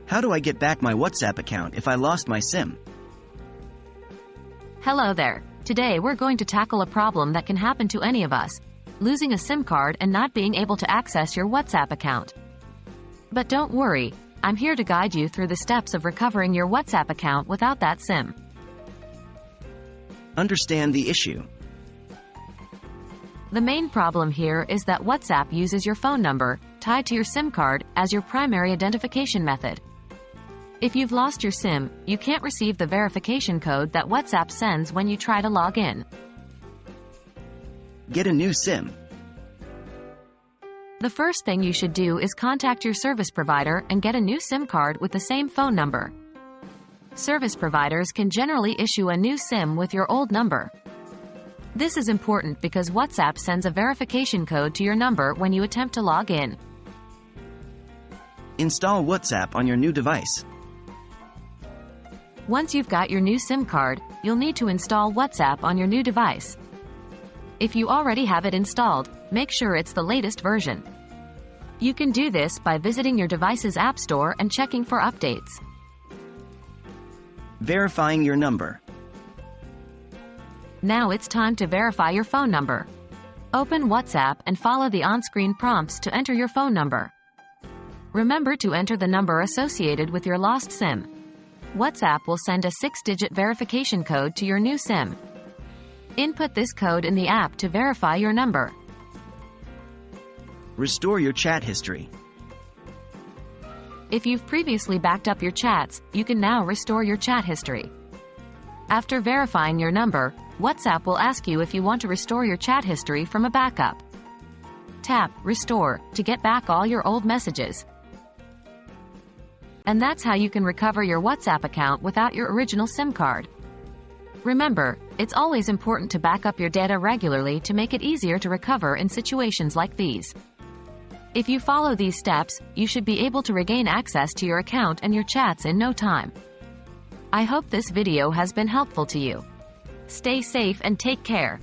How do I get back my WhatsApp account if I lost my SIM? Hello there. Today we're going to tackle a problem that can happen to any of us: losing a SIM card and not being able to access your WhatsApp account. But don't worry, I'm here to guide you through the steps of recovering your WhatsApp account without that SIM. Understand the issue. The main problem here is that WhatsApp uses your phone number, tied to your SIM card, as your primary identification method. If you've lost your SIM, you can't receive the verification code that WhatsApp sends when you try to log in. Get a new SIM. The first thing you should do is contact your service provider and get a new SIM card with the same phone number. Service providers can generally issue a new SIM with your old number. This is important because WhatsApp sends a verification code to your number when you attempt to log in. Install WhatsApp on your new device. Once you've got your new SIM card, you'll need to install WhatsApp on your new device. If you already have it installed, make sure it's the latest version. You can do this by visiting your device's app store and checking for updates. Verifying your number. Now it's time to verify your phone number. Open WhatsApp and follow the on-screen prompts to enter your phone number. Remember to enter the number associated with your lost SIM. WhatsApp will send a 6-digit verification code to your new SIM. Input this code in the app to verify your number. Restore your chat history. If you've previously backed up your chats, you can now restore your chat history. After verifying your number, WhatsApp will ask you if you want to restore your chat history from a backup. Tap Restore to get back all your old messages. And that's how you can recover your WhatsApp account without your original SIM card. Remember, it's always important to back up your data regularly to make it easier to recover in situations like these. If you follow these steps, you should be able to regain access to your account and your chats in no time. I hope this video has been helpful to you. Stay safe and take care.